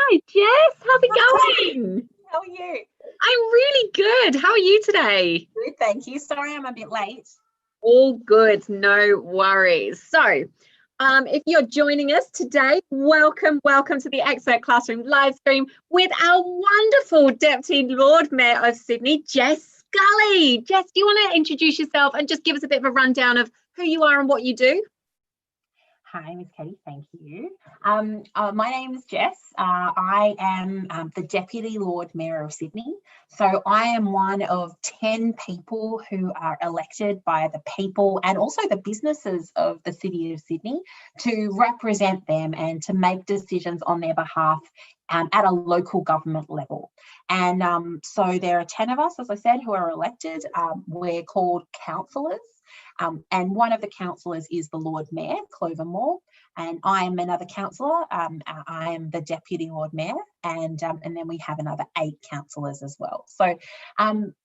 Hi, Jess. How's it going? How are you? I'm really good. How are you today? Good, thank you. Sorry I'm a bit late. All good, no worries. So, if you're joining us today, welcome to the Expert Classroom live stream with our wonderful Deputy Lord Mayor of Sydney, Jess Scully. Jess, do you want to introduce yourself and just give us a bit of a rundown of who you are and what you do? Hi, Miss Katie, thank you. My name is Jess. I am the Deputy Lord Mayor of Sydney. So I am one of 10 people who are elected by the people and also the businesses of the City of Sydney to represent them and to make decisions on their behalf at a local government level. And so there are 10 of us, as I said, who are elected. We're called councillors. And one of the councillors is the Lord Mayor, Clover Moore, and I am another councillor. I am the Deputy Lord Mayor, and then we have another 8 councillors as well. So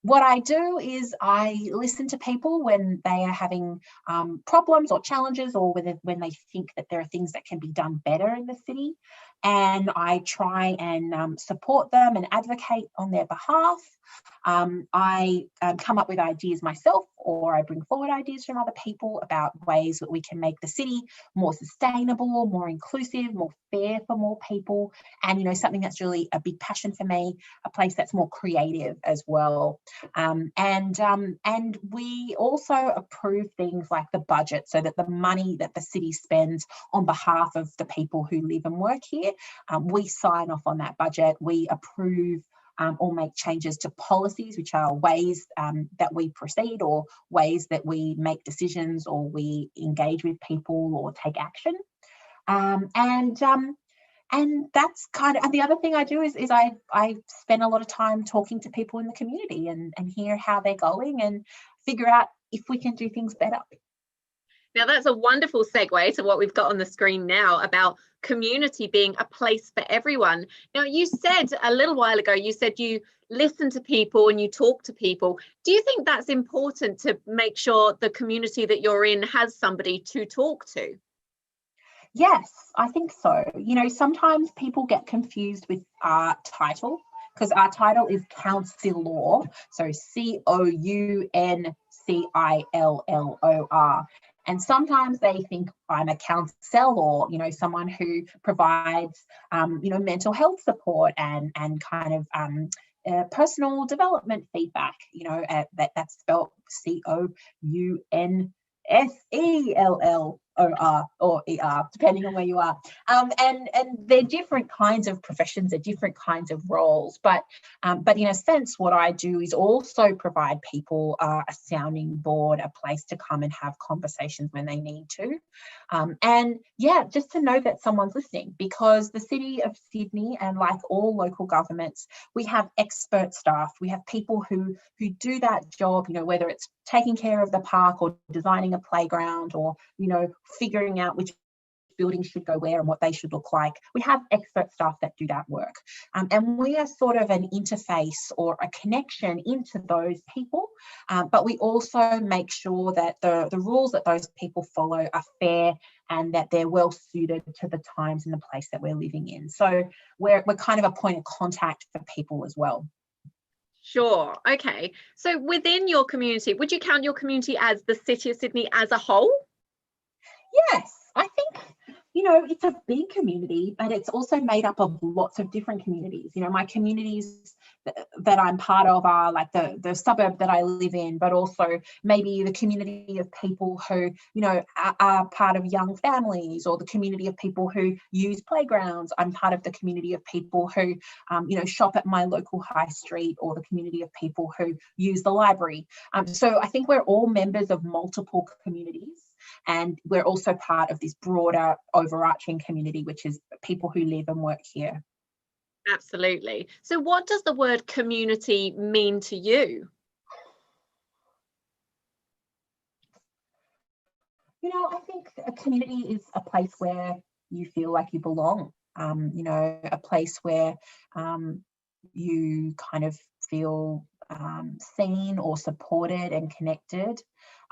what I do is I listen to people when they are having problems or challenges, or when they think that there are things that can be done better in the city, and I try and support them and advocate on their behalf. I come up with ideas myself, or I bring forward ideas from other people about ways that we can make the city more sustainable, more inclusive, more fair for more people, and something that's really a big passion for me, a place that's more creative as well. And we also approve things like the budget, so that the money that the city spends on behalf of the people who live and work here, we sign off on that budget. We approve or make changes to policies, which are ways that we proceed, or ways that we make decisions, or we engage with people or take action. And that's kind of, and the other thing I do is I spend a lot of time talking to people in the community and hear how they're going and figure out if we can do things better. Now, that's a wonderful segue to what we've got on the screen now about community being a place for everyone. Now, you said a little while ago, you said you listen to people and you talk to people. Do you think that's important to make sure the community that you're in has somebody to talk to? Yes, I think so. Sometimes people get confused with our title, because our title is councillor, so COUNCILLOR. And sometimes they think I'm a counsellor, someone who provides, mental health support and kind of personal development feedback. That's spelled COUNSELLOR or ER, depending on where you are. And they're different kinds of professions, they're different kinds of roles. But in a sense, what I do is also provide people a sounding board, a place to come and have conversations when they need to. And yeah, just to know that someone's listening, because the City of Sydney, and like all local governments, we have expert staff. We have people who do that job, whether it's taking care of the park or designing a playground, or figuring out which buildings should go where and what they should look like. We have expert staff that do that work. And we are sort of an interface or a connection into those people, but we also make sure that the rules that those people follow are fair and that they're well suited to the times and the place that we're living in. So we're kind of a point of contact for people as well. Sure. Okay. So within your community, would you count your community as the City of Sydney as a whole? Yes, I think, it's a big community, but it's also made up of lots of different communities. My communities that I'm part of are like the suburb that I live in, but also maybe the community of people who, are part of young families, or the community of people who use playgrounds. I'm part of the community of people who, shop at my local high street, or the community of people who use the library. So I think we're all members of multiple communities. And we're also part of this broader overarching community, which is people who live and work here. Absolutely. So what does the word community mean to you? I think a community is a place where you feel like you belong, a place where you kind of feel seen or supported and connected,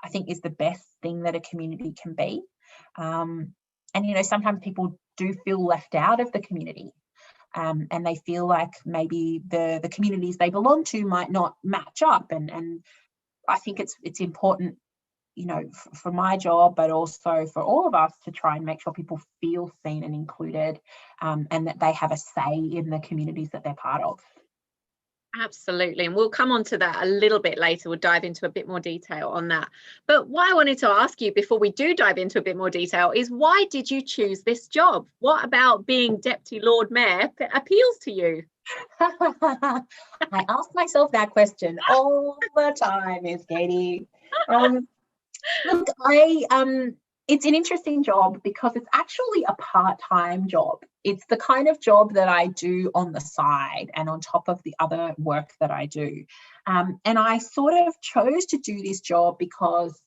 I think is the best thing that a community can be. And sometimes people do feel left out of the community. and they feel like maybe the communities they belong to might not match up. And I think it's important, you know, for my job, but also for all of us, to try and make sure people feel seen and included, and that they have a say in the communities that they're part of. Absolutely. And we'll come on to that a little bit later. We'll dive into a bit more detail on that. But what I wanted to ask you before we do dive into a bit more detail is, why did you choose this job? What about being Deputy Lord Mayor appeals to you? I ask myself that question all the time, Miss Katie. Look, it's an interesting job because it's actually a part-time job. It's the kind of job that I do on the side and on top of the other work that I do. And I sort of chose to do this job because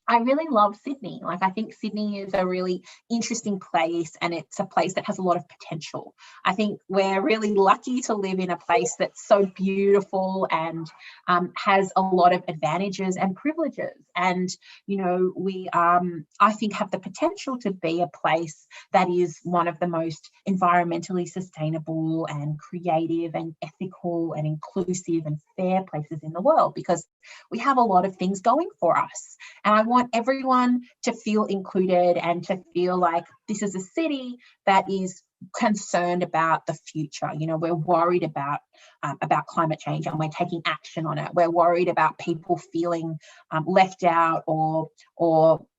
I really love Sydney. Like, I think Sydney is a really interesting place, and it's a place that has a lot of potential. I think we're really lucky to live in a place that's so beautiful and has a lot of advantages and privileges. And, you know, we, I think, have the potential to be a place that is one of the most environmentally sustainable and creative and ethical and inclusive and fair places in the world, because we have a lot of things going for us. And I want everyone to feel included and to feel like this is a city that is concerned about the future. You know, we're worried about climate change, and we're taking action on it. We're worried about people feeling left out, or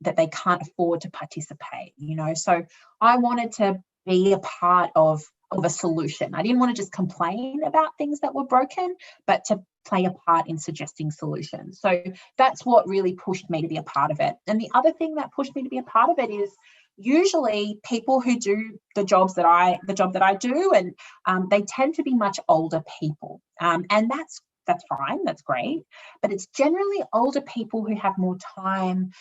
that they can't afford to participate, you know. So I wanted to be a part of a solution. I didn't want to just complain about things that were broken, but to play a part in suggesting solutions. So that's what really pushed me to be a part of it. And the other thing that pushed me to be a part of it is, usually people who do the job that I do, and they tend to be much older people, and that's fine, that's great, but it's generally older people who have more time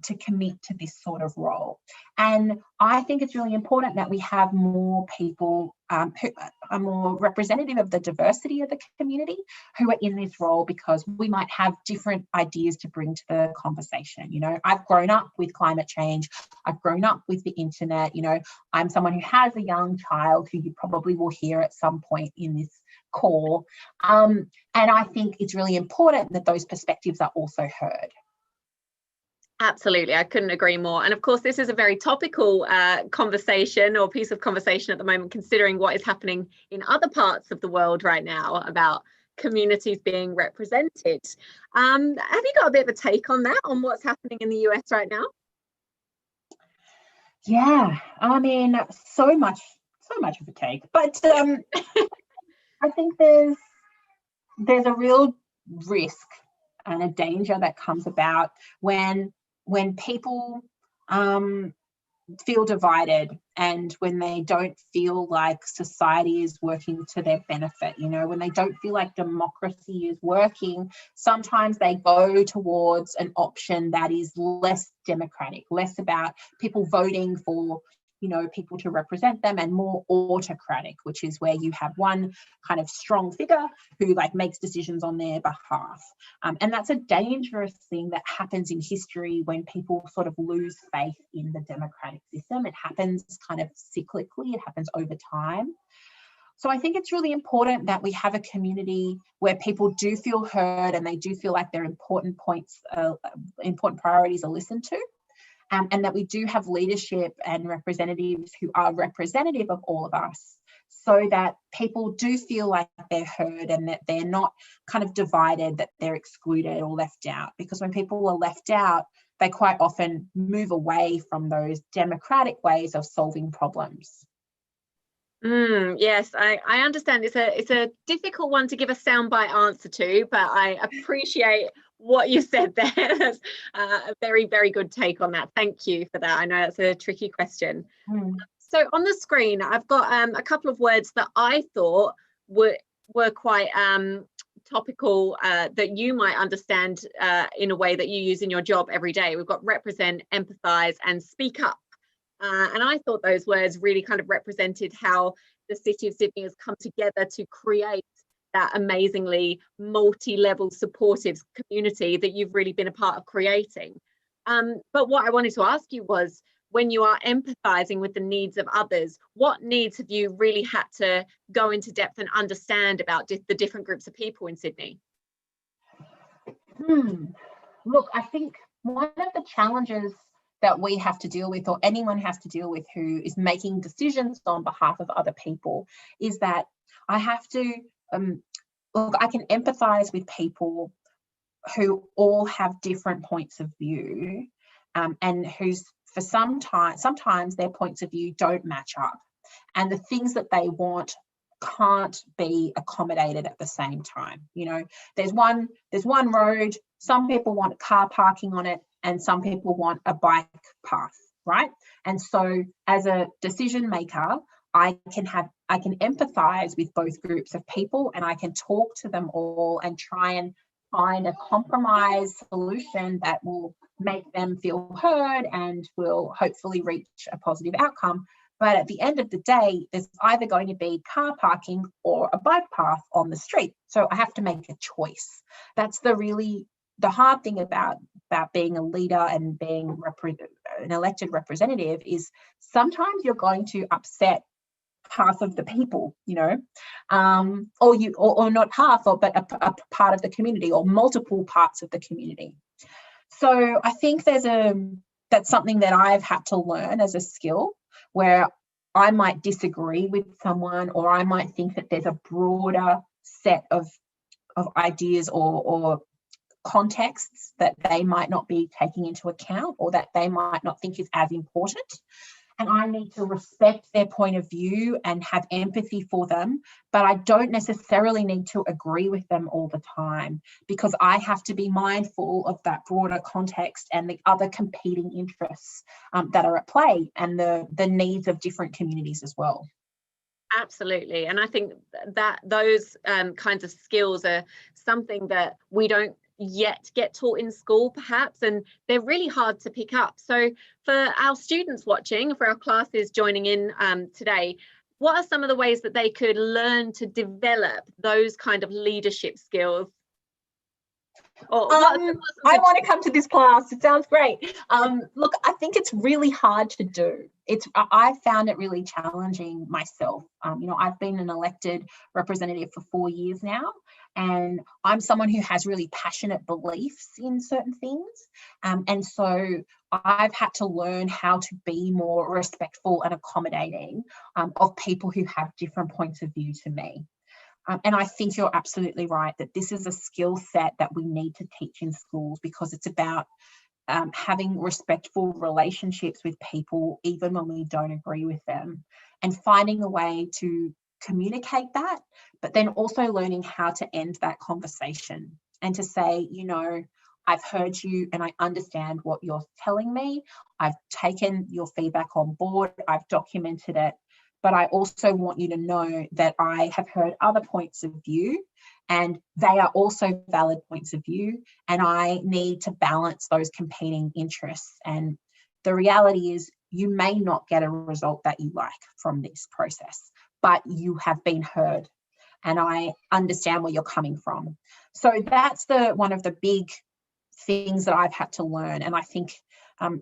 to commit to this sort of role. And I think it's really important that we have more people who are more representative of the diversity of the community who are in this role, because we might have different ideas to bring to the conversation. You know, I've grown up with climate change, I've grown up with the internet, you know, I'm someone who has a young child who you probably will hear at some point in this call. And I think it's really important that those perspectives are also heard. Absolutely, I couldn't agree more. And of course, this is a very topical conversation, or piece of conversation at the moment, considering what is happening in other parts of the world right now about communities being represented. Have you got a bit of a take on that, on what's happening in the US right now? Yeah, I mean, so much of a take, but I think there's a real risk and a danger that comes about when people feel divided, and when they don't feel like society is working to their benefit. You know, when they don't feel like democracy is working, sometimes they go towards an option that is less democratic, less about people voting for, you know, people to represent them, and more autocratic, which is where you have one kind of strong figure who like makes decisions on their behalf. And that's a dangerous thing that happens in history when people sort of lose faith in the democratic system. It happens kind of cyclically, it happens over time. So I think it's really important that we have a community where people do feel heard, and they do feel like their important priorities are listened to. And that we do have leadership and representatives who are representative of all of us, so that people do feel like they're heard, and that they're not kind of divided, that they're excluded or left out. Because when people are left out, they quite often move away from those democratic ways of solving problems. Yes, I understand. It's a difficult one to give a soundbite answer to, but I appreciate what you said there. That's a very, very good take on that. Thank you for that. I know that's a tricky question. So on the screen, I've got a couple of words that I thought were quite topical, that you might understand in a way that you use in your job every day. We've got represent, empathize, and speak up. And I thought those words really kind of represented how the city of Sydney has come together to create that amazingly multi-level supportive community that you've really been a part of creating. But what I wanted to ask you was, when you are empathizing with the needs of others, what needs have you really had to go into depth and understand about the different groups of people in Sydney? Look, I think one of the challenges that we have to deal with, or anyone has to deal with who is making decisions on behalf of other people, is that I have to, look, I can empathize with people who all have different points of view, and who's, for sometimes their points of view don't match up, and the things that they want can't be accommodated at the same time. You know, there's one road, some people want car parking on it, and some people want a bike path, right? And so as a decision maker, I can empathize with both groups of people, and I can talk to them all and try and find a compromise solution that will make them feel heard and will hopefully reach a positive outcome. But at the end of the day, there's either going to be car parking or a bike path on the street. So I have to make a choice. That's the hard thing about being a leader and being an elected representative, is sometimes you're going to upset half of the people, you know, or not half, but a part of the community, or multiple parts of the community. So I think that's something that I've had to learn as a skill, where I might disagree with someone, or I might think that there's a broader set of ideas or contexts that they might not be taking into account, or that they might not think is as important. And I need to respect their point of view and have empathy for them, but I don't necessarily need to agree with them all the time, because I have to be mindful of that broader context and the other competing interests that are at play, and the needs of different communities as well. Absolutely. And I think that those kinds of skills are something that we don't yet get taught in school, perhaps, and they're really hard to pick up. So for our students watching, for our classes joining in today, what are some of the ways that they could learn to develop those kind of leadership skills? I want to come to this class. It sounds great. Look, I think it's really hard to do. I found it really challenging myself. You know, I've been an elected representative for 4 years now, and I'm someone who has really passionate beliefs in certain things. And so I've had to learn how to be more respectful and accommodating of people who have different points of view to me. And I think you're absolutely right that this is a skill set that we need to teach in schools, because it's about having respectful relationships with people, even when we don't agree with them, and finding a way to communicate that, but then also learning how to end that conversation and to say, you know, I've heard you and I understand what you're telling me. I've taken your feedback on board. I've documented it. But I also want you to know that I have heard other points of view, and they are also valid points of view, and I need to balance those competing interests. And the reality is, you may not get a result that you like from this process, but you have been heard, and I understand where you're coming from. So that's one of the big things that I've had to learn. And I think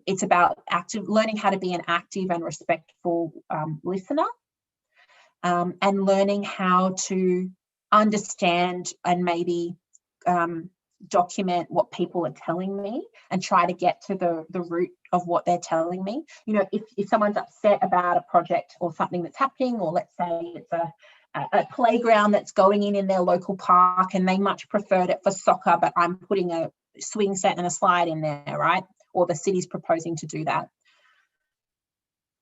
it's about learning how to be an active and respectful listener, and learning how to understand and maybe document what people are telling me, and try to get to the root of what they're telling me. You know, if someone's upset about a project or something that's happening, or let's say it's a playground that's going in their local park, and they much preferred it for soccer, but I'm putting a swing set and a slide in there, right? Or the city's proposing to do that.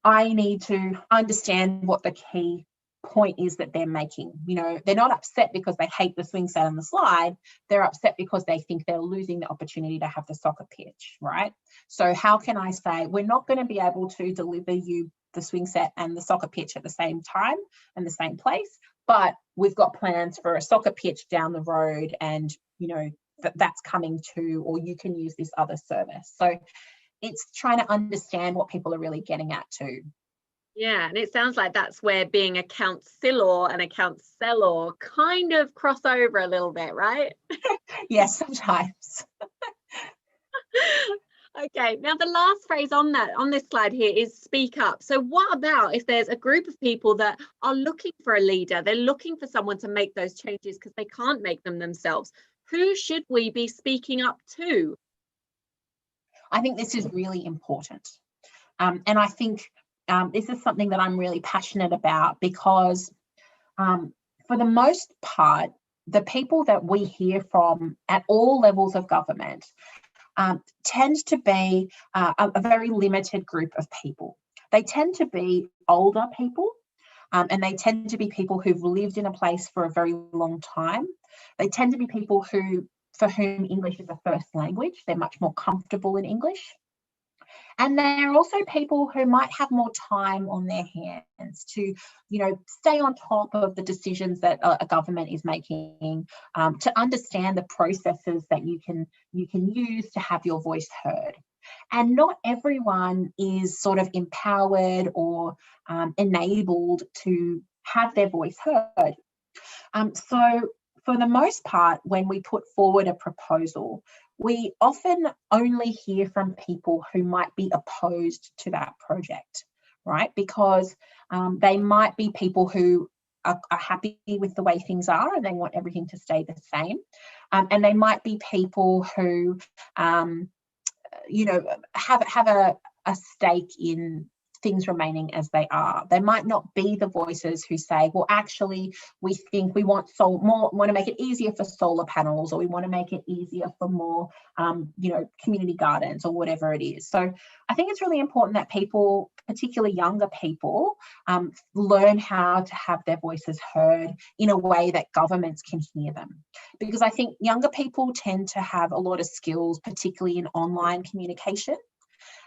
I need to understand what the key point is that they're making. You know, they're not upset because they hate the swing set and the slide. They're upset because they think they're losing the opportunity to have the soccer pitch, right? So how can I say, we're not going to be able to deliver you the swing set and the soccer pitch at the same time and the same place, but we've got plans for a soccer pitch down the road, and, you know, that's coming too, or you can use this other service. So it's trying to understand what people are really getting at too. Yeah, and it sounds like that's where being a counsellor and a counsellor kind of cross over a little bit, right? Yes, sometimes. Okay, now the last phrase on this slide here is speak up. So what about if there's a group of people that are looking for a leader, they're looking for someone to make those changes because they can't make them themselves? Who should we be speaking up to? I think this is really important. And I think this is something that I'm really passionate about because for the most part, the people that we hear from at all levels of government tend to be a very limited group of people. They tend to be older people, and they tend to be people who've lived in a place for a very long time. They tend to be people for whom English is a first language. They're much more comfortable in English. And they're also people who might have more time on their hands to, stay on top of the decisions that a government is making, to understand the processes that you can use to have your voice heard. And not everyone is sort of empowered or enabled to have their voice heard. So for the most part, when we put forward a proposal, we often only hear from people who might be opposed to that project, right? Because they might be people who are happy with the way things are and they want everything to stay the same. And they might be people who, have a stake in things remaining as they are. They might not be the voices who say, well, actually, we think we want to make it easier for solar panels, or we want to make it easier for more, community gardens, or whatever it is. So I think it's really important that people, particularly younger people, learn how to have their voices heard in a way that governments can hear them. Because I think younger people tend to have a lot of skills, particularly in online communication,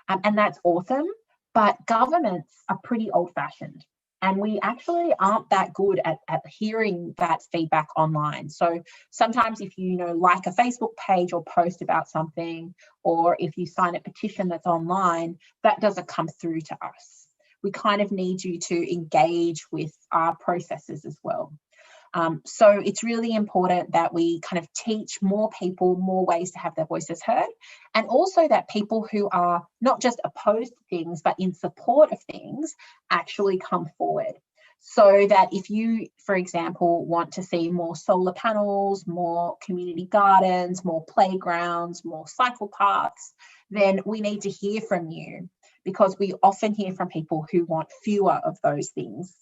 and that's awesome. But governments are pretty old-fashioned, and we actually aren't that good at hearing that feedback online. So sometimes if you like a Facebook page or post about something, or if you sign a petition that's online, that doesn't come through to us. We kind of need you to engage with our processes as well. So it's really important that we kind of teach more people more ways to have their voices heard, and also that people who are not just opposed to things but in support of things actually come forward. So that if you, for example, want to see more solar panels, more community gardens, more playgrounds, more cycle paths, then we need to hear from you, because we often hear from people who want fewer of those things.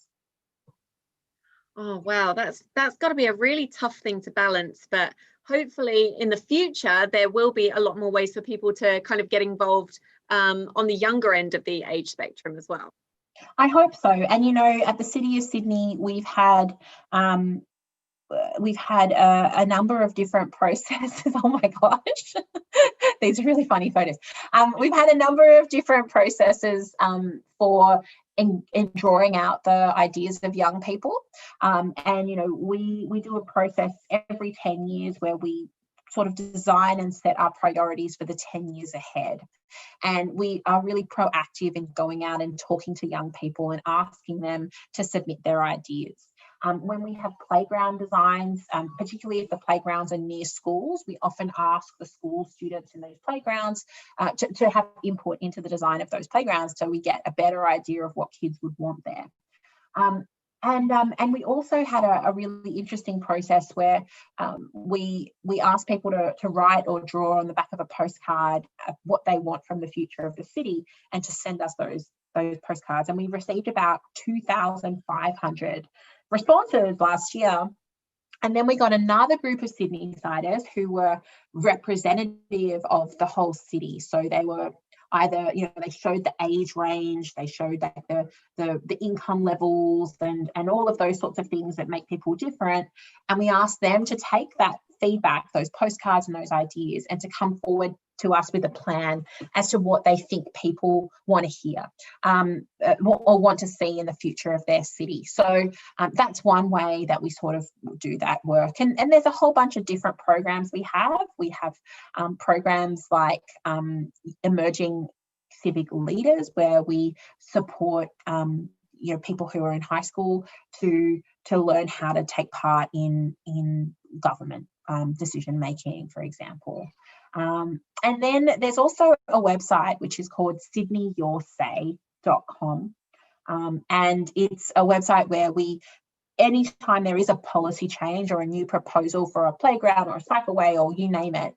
Oh, wow, that's got to be a really tough thing to balance, but hopefully in the future there will be a lot more ways for people to kind of get involved on the younger end of the age spectrum as well. I hope so. And at the City of Sydney, we've had a number of different processes. Oh my gosh, these are really funny photos. We've had a number of different processes for in drawing out the ideas of young people. And we do a process every 10 years where we sort of design and set our priorities for the 10 years ahead. And we are really proactive in going out and talking to young people and asking them to submit their ideas. When we have playground designs, particularly if the playgrounds are near schools, we often ask the school students in those playgrounds to have input into the design of those playgrounds, so we get a better idea of what kids would want there. And we also had a really interesting process where we asked people to write or draw on the back of a postcard what they want from the future of the city, and to send us those postcards. And we received about 2,500 responses last year. And then we got another group of Sydney-siders who were representative of the whole city. So they were either, they showed the age range, they showed like the income levels and all of those sorts of things that make people different. And we asked them to take that feedback, those postcards and those ideas, and to come forward to us with a plan as to what they think people want to hear or want to see in the future of their city. So that's one way that we sort of do that work. And there's a whole bunch of different programs we have. We have programs like emerging civic leaders, where we support people who are in high school to learn how to take part in government decision making, for example. And then there's also a website which is called sydneyyoursay.com. And it's a website where anytime there is a policy change or a new proposal for a playground or a cycleway or you name it,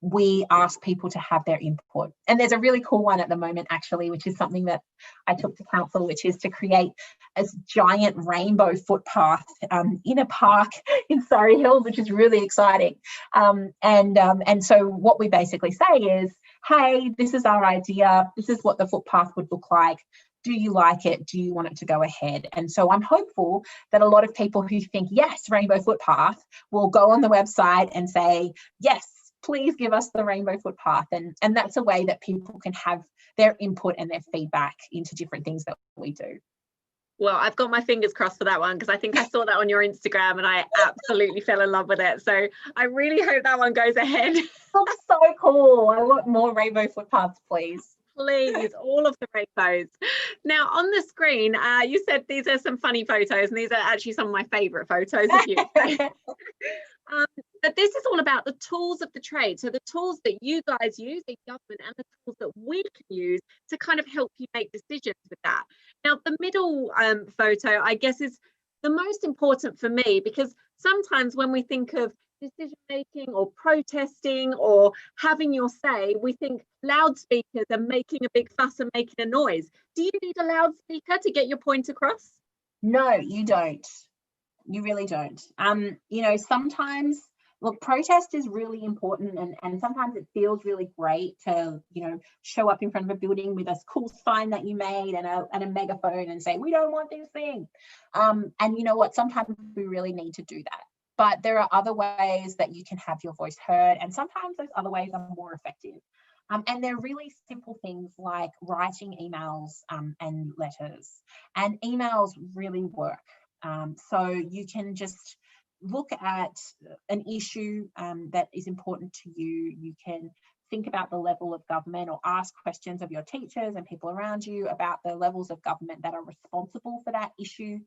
we ask people to have their input. And there's a really cool one at the moment, actually, which is something that I took to council, which is to create a giant rainbow footpath in a park in Surrey Hills, which is really exciting. And so what we basically say is, hey, this is our idea. This is what the footpath would look like. Do you like it? Do you want it to go ahead? And so I'm hopeful that a lot of people who think, yes, rainbow footpath, will go on the website and say, yes, please give us the rainbow footpath. And that's a way that people can have their input and their feedback into different things that we do. Well, I've got my fingers crossed for that one, because I think I saw that on your Instagram and I absolutely fell in love with it. So I really hope that one goes ahead. Looks so cool. I want more rainbow footpaths, please. Please, all of the rainbows. Now, on the screen, you said these are some funny photos, and these are actually some of my favourite photos of you. But this is all about the tools of the trade. So the tools that you guys use in government and the tools that we can use to kind of help you make decisions with that. Now, the middle photo, I guess, is the most important for me, because sometimes when we think of decision making or protesting or having your say, we think loudspeakers are making a big fuss and making a noise. Do you need a loudspeaker to get your point across? No, you don't. You really don't. Sometimes, look, protest is really important, and sometimes it feels really great to, show up in front of a building with a cool sign that you made and a megaphone and say, we don't want this thing. And you know what? Sometimes we really need to do that. But there are other ways that you can have your voice heard, and sometimes those other ways are more effective. And they're really simple things like writing emails and letters. And emails really work. So you can just look at an issue that is important to you. You can think about the level of government or ask questions of your teachers and people around you about the levels of government that are responsible for that issue.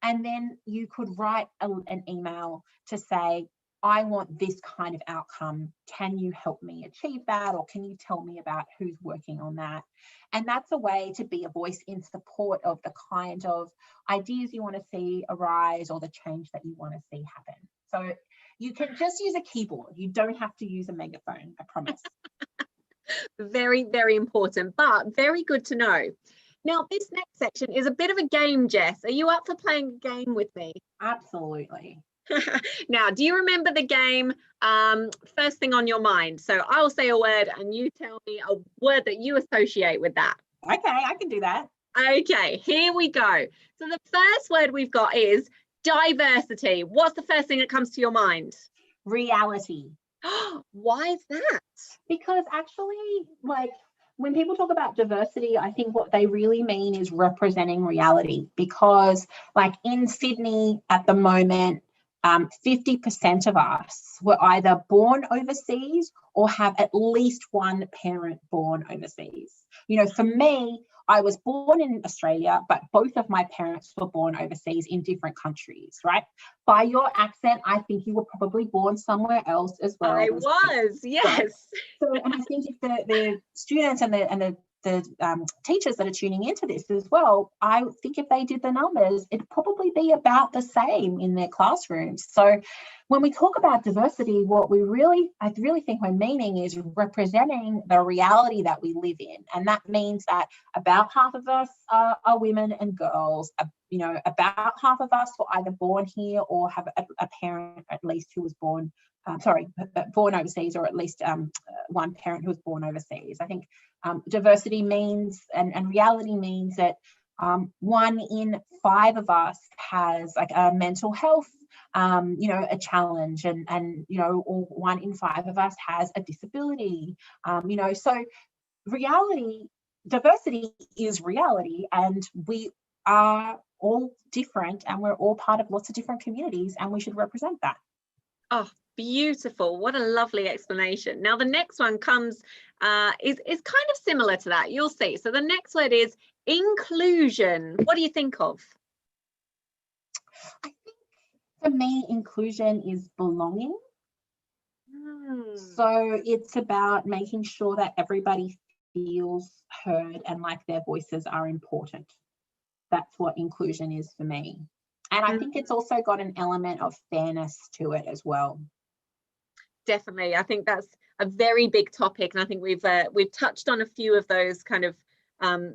And then you could write an email to say, I want this kind of outcome. Can you help me achieve that? Or can you tell me about who's working on that? And that's a way to be a voice in support of the kind of ideas you want to see arise or the change that you want to see happen. So you can just use a keyboard. You don't have to use a megaphone, I promise. Very, very important, but very good to know. Now, this next section is a bit of a game, Jess. Are you up for playing a game with me? Absolutely. Now, do you remember the game, first thing on your mind? So I'll say a word and you tell me a word that you associate with that. Okay, I can do that. Okay, here we go. So the first word we've got is diversity. What's the first thing that comes to your mind? Reality. Why is that? Because actually, when people talk about diversity, I think what they really mean is representing reality. Because in Sydney at the moment, 50% of us were either born overseas or have at least one parent born overseas. For me, I was born in Australia, but both of my parents were born overseas in different countries, right? By your accent, I think you were probably born somewhere else as well. I was, yes. Right? So, and I think if the students and the teachers that are tuning into this as well, I think if they did the numbers, it'd probably be about the same in their classrooms. So when we talk about diversity, I really think we're meaning is representing the reality that we live in. And that means that about half of us are women and girls. About half of us were either born here or have a parent at least who was born overseas, or at least one parent who was born overseas. I think diversity means and reality means that 1 in 5 of us has a mental health a challenge, and or 1 in 5 of us has a disability. So diversity is reality, and we are all different, and we're all part of lots of different communities, and we should represent that. Oh, beautiful. What a lovely explanation. Now, the next one comes, is kind of similar to that. You'll see. So the next word is inclusion. What do you think of? I think for me, inclusion is belonging. So it's about making sure that everybody feels heard and like their voices are important. That's what inclusion is for me. And I think it's also got an element of fairness to it as well. Definitely. I think that's a very big topic, and I think we've touched on a few of those kind of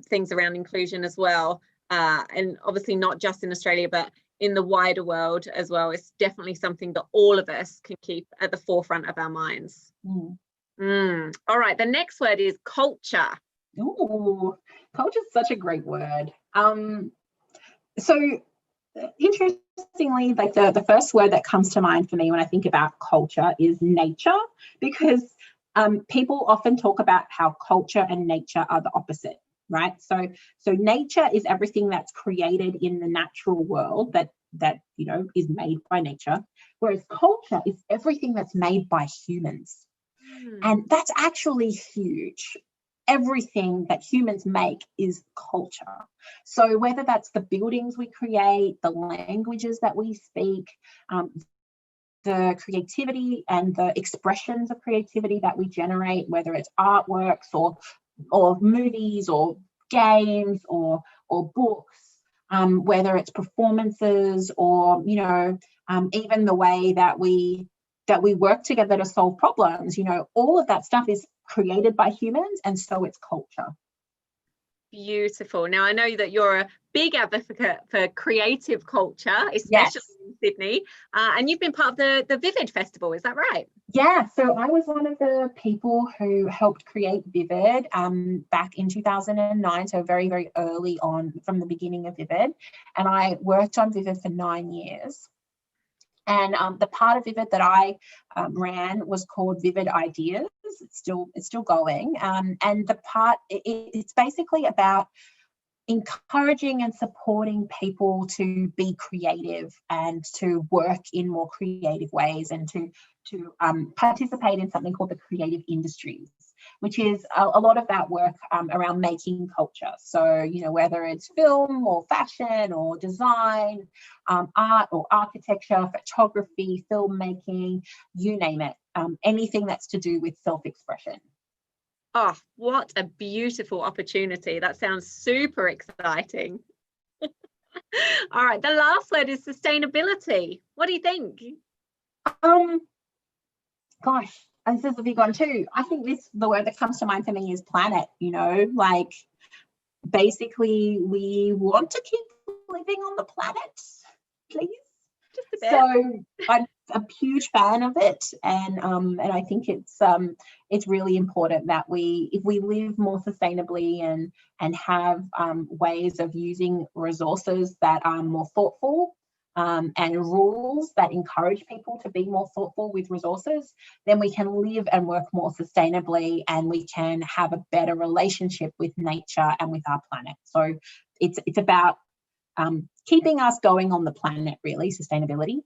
things around inclusion as well, and obviously not just in Australia but in the wider world as well. It's definitely something that all of us can keep at the forefront of our minds. All right, the next word is culture. Ooh, culture is such a great word. So interestingly, like the first word that comes to mind for me when I think about culture is nature, because people often talk about how culture and nature are the opposite, right? So nature is everything that's created in the natural world that is made by nature, whereas culture is everything that's made by humans. And that's actually huge. Everything that humans make is culture. So whether that's the buildings we create, the languages that we speak, the creativity and the expressions of creativity that we generate, whether it's artworks or movies or games or books, whether it's performances or even the way that we work together to solve problems, all of that stuff is created by humans, and so it's culture. Beautiful. Now, I know that you're a big advocate for creative culture, especially in Sydney, and you've been part of the Vivid Festival, is that right? Yeah, so I was one of the people who helped create Vivid back in 2009, so very, very early on from the beginning of Vivid, and I worked on Vivid for 9 years. And the part of Vivid that I ran was called Vivid Ideas. It's still going. And the part, it's basically about encouraging and supporting people to be creative and to work in more creative ways, and to participate in something called the creative industries, which is a lot of that work around making culture. So, whether it's film or fashion or design, art or architecture, photography, filmmaking, you name it, anything that's to do with self-expression. Oh, what a beautiful opportunity. That sounds super exciting. All right, the last word is sustainability. What do you think? Gosh, this is a big one too. I think the word that comes to mind for me is planet. Like basically we want to keep living on the planet, please. Just a bit. So I'm a huge fan of it, and I think it's really important that if we live more sustainably and have ways of using resources that are more thoughtful, and rules that encourage people to be more thoughtful with resources, then we can live and work more sustainably, and we can have a better relationship with nature and with our planet. So it's about keeping us going on the planet, really, sustainability.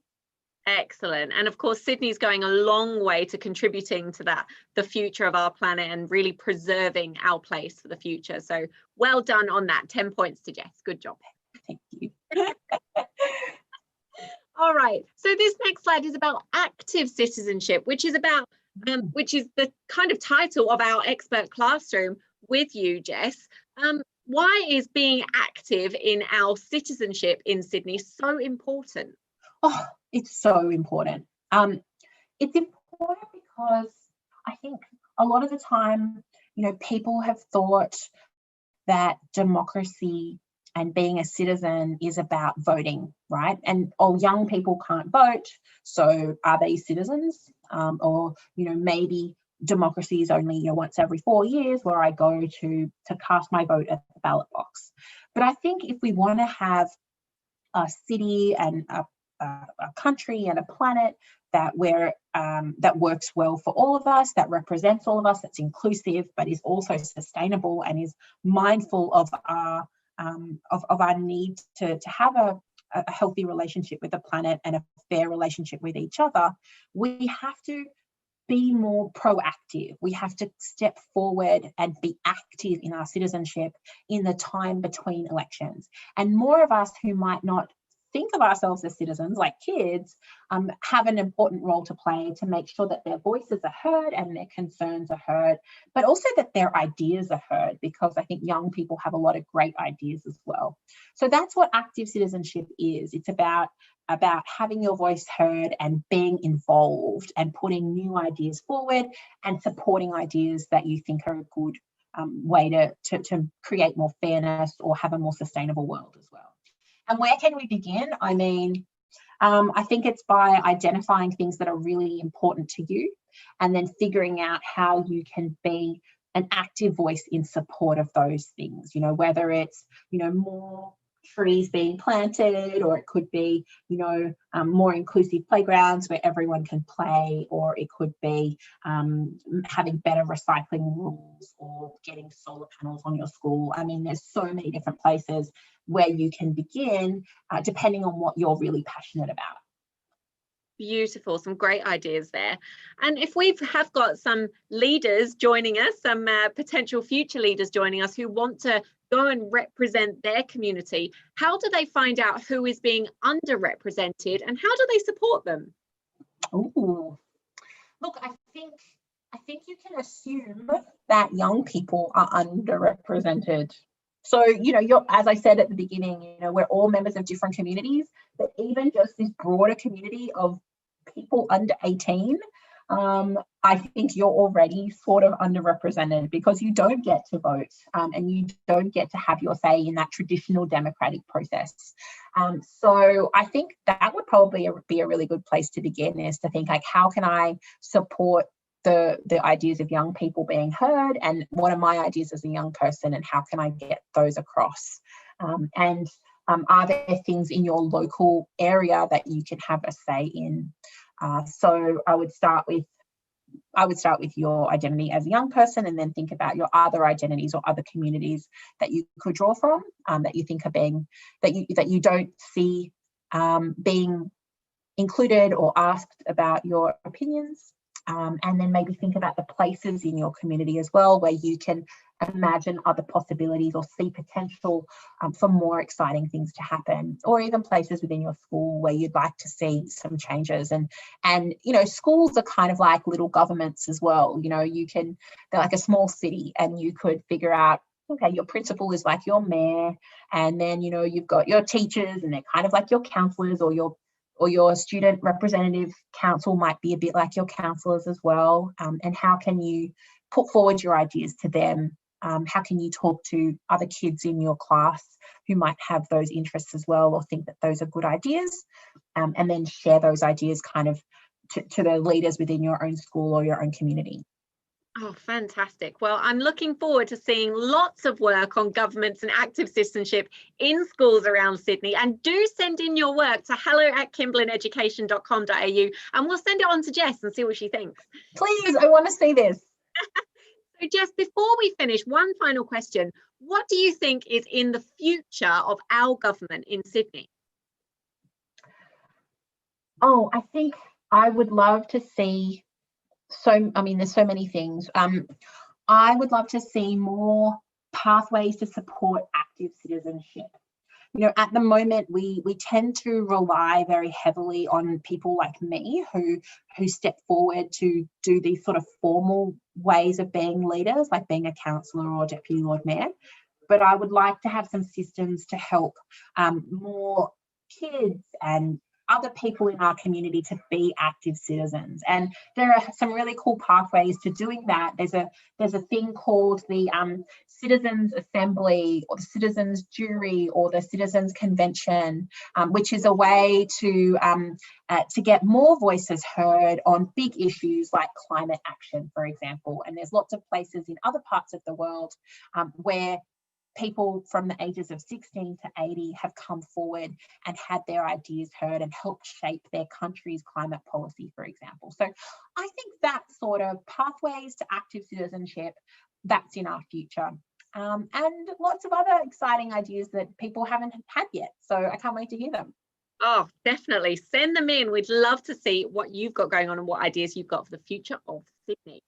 Excellent. And of course, Sydney's going a long way to contributing to that, the future of our planet, and really preserving our place for the future. So well done on that. 10 points to Jess. Good job. Thank you. All right. So this next slide is about active citizenship, which is the kind of title of our expert classroom with you, Jess. Why is being active in our citizenship in Sydney so important? Oh, it's so important. It's important because I think a lot of the time, people have thought that democracy and being a citizen is about voting, right? And young people can't vote, so are they citizens? Or maybe democracy is only once every 4 years, where I go to cast my vote at the ballot box. But I think if we want to have a city and a country and a planet that works well for all of us, that represents all of us, that's inclusive, but is also sustainable and is mindful of our need to have a healthy relationship with the planet and a fair relationship with each other, we have to be more proactive. We have to step forward and be active in our citizenship in the time between elections. And more of us who might not think of ourselves as citizens, like kids, have an important role to play to make sure that their voices are heard and their concerns are heard, but also that their ideas are heard, because I think young people have a lot of great ideas as well. So that's what active citizenship is. It's about having your voice heard and being involved and putting new ideas forward and supporting ideas that you think are a good way to create more fairness or have a more sustainable world as well. And where can we begin? I mean, I think it's by identifying things that are really important to you and then figuring out how you can be an active voice in support of those things, you know, whether it's, you know, more trees being planted, or it could be, you know, more inclusive playgrounds where everyone can play, or it could be having better recycling rules, or getting solar panels on your school. I mean, there's so many different places where you can begin, depending on what you're really passionate about. Beautiful, some great ideas there. And if we have got some leaders joining us, some potential future leaders joining us who want to go and represent their community, how do they find out who is being underrepresented and how do they support them? Ooh. Look, I think you can assume that young people are underrepresented. So, you know, as I said at the beginning, you know, we're all members of different communities, but even just this broader community of people under 18, I think you're already sort of underrepresented because you don't get to vote and you don't get to have your say in that traditional democratic process. So I think that would probably be a really good place to begin, is to think like, how can I support the ideas of young people being heard, and what are my ideas as a young person, and how can I get those across? Are there things in your local area that you can have a say in? So I would start with your identity as a young person, and then think about your other identities or other communities that you could draw from, that you think are being, that you don't see being included or asked about your opinions. And then maybe think about the places in your community as well where you can imagine other possibilities or see potential for more exciting things to happen, or even places within your school where you'd like to see some changes. And you know, schools are kind of like little governments as well. You know, they're like a small city, and you could figure out, okay, your principal is like your mayor, and then, you know, you've got your teachers and they're kind of like your counselors, or your student representative council might be a bit like your counselors as well. And how can you put forward your ideas to them? How can you talk to other kids in your class who might have those interests as well, or think that those are good ideas, and then share those ideas kind of to the leaders within your own school or your own community. Oh, fantastic. Well, I'm looking forward to seeing lots of work on governments and active citizenship in schools around Sydney. And do send in your work to hello@kimblerneducation.com.au, and we'll send it on to Jess and see what she thinks. Please, I want to see this. So Jess, before we finish, one final question. What do you think is in the future of our government in Sydney? Oh, I think I would love to see, there's so many things. I would love to see more pathways to support active citizenship. You know, at the moment, we tend to rely very heavily on people like me who step forward to do these sort of formal ways of being leaders, like being a councillor or deputy Lord Mayor. But I would like to have some systems to help more kids and other people in our community to be active citizens. And there are some really cool pathways to doing that. There's a thing called the Citizens Assembly, or the Citizens Jury, or the Citizens Convention, which is a way to get more voices heard on big issues like climate action, for example. And there's lots of places in other parts of the world where people from the ages of 16 to 80 have come forward and had their ideas heard and helped shape their country's climate policy, for example. So I think that sort of pathways to active citizenship, that's in our future. And lots of other exciting ideas that people haven't had yet. So I can't wait to hear them. Oh, definitely. Send them in. We'd love to see what you've got going on and what ideas you've got for the future of Sydney.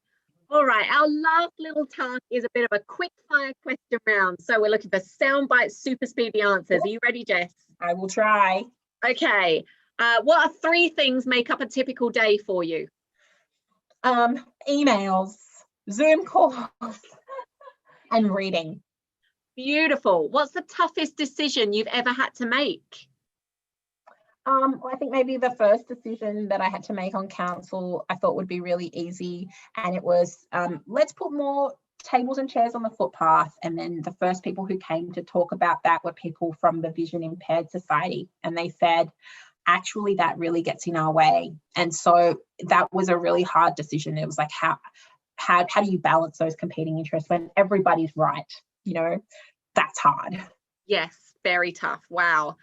All right, our last little task is a bit of a quick fire question round. So we're looking for soundbite, super speedy answers. Are you ready, Jess? I will try. Okay. What are 3 things make up a typical day for you? Emails, Zoom calls, and reading. Beautiful. What's the toughest decision you've ever had to make? I think maybe the first decision that I had to make on council, I thought would be really easy. And it was, let's put more tables and chairs on the footpath. And then the first people who came to talk about that were people from the Vision Impaired Society. And they said, actually, that really gets in our way. And so that was a really hard decision. It was like, how do you balance those competing interests when everybody's right? You know, that's hard. Yes, very tough. Wow.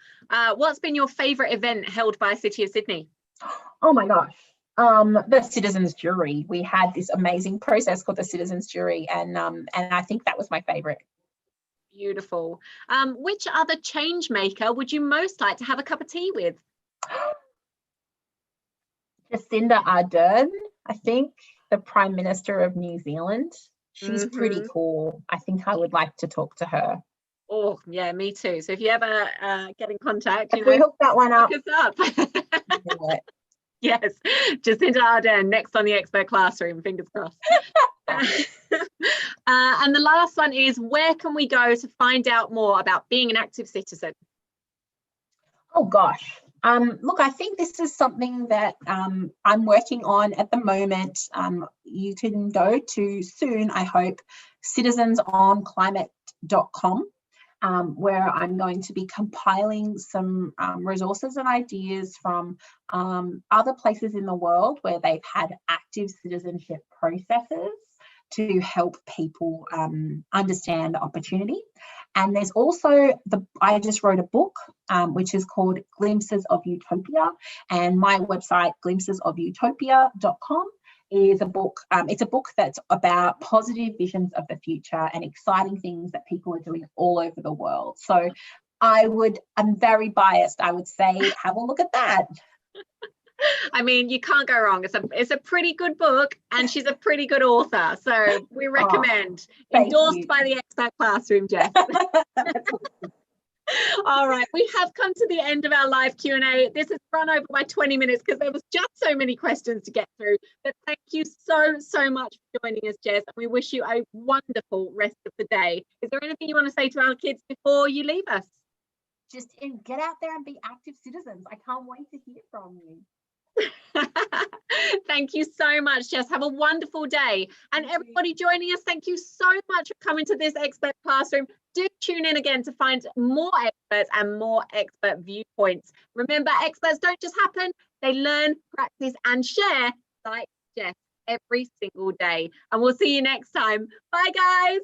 What's been your favourite event held by City of Sydney? Oh my gosh. The citizens jury. We had this amazing process called the citizens jury, and I think that was my favourite. Beautiful. Which other change maker would you most like to have a cup of tea with? Jacinda Ardern, I think, the Prime Minister of New Zealand. She's pretty cool. I think I would like to talk to her. Oh, yeah, me too. So if you ever get in contact, if we hook that one up. Yes, Jacinda Ardern next on the Expert Classroom, fingers crossed. And the last one is, where can we go to find out more about being an active citizen? Oh gosh. Look, I think this is something that I'm working on at the moment. You can go to soon, I hope, citizensonclimate.com, where I'm going to be compiling some resources and ideas from other places in the world where they've had active citizenship processes to help people understand the opportunity. And there's also I just wrote a book, which is called Glimpses of Utopia, and my website, glimpsesofutopia.com, is a book. It's a book that's about positive visions of the future and exciting things that people are doing all over the world. So I'm very biased. I would say have a look at that. I mean, you can't go wrong. It's a pretty good book, and she's a pretty good author. So we recommend. Endorsed by the Expert Classroom, Jess. All right, we have come to the end of our live Q&A. This has run over by 20 minutes because there was just so many questions to get through. But thank you so much for joining us, Jess. And we wish you a wonderful rest of the day. Is there anything you want to say to our kids before you leave us? Just get out there and be active citizens. I can't wait to hear from you. Thank you so much, Jess. Have a wonderful day. And everybody joining us, thank you so much for coming to this Expert Classroom. Do tune in again to find more experts and more expert viewpoints. Remember, experts don't just happen, they learn, practice and share like Jess every single day. And we'll see you next time. Bye, guys.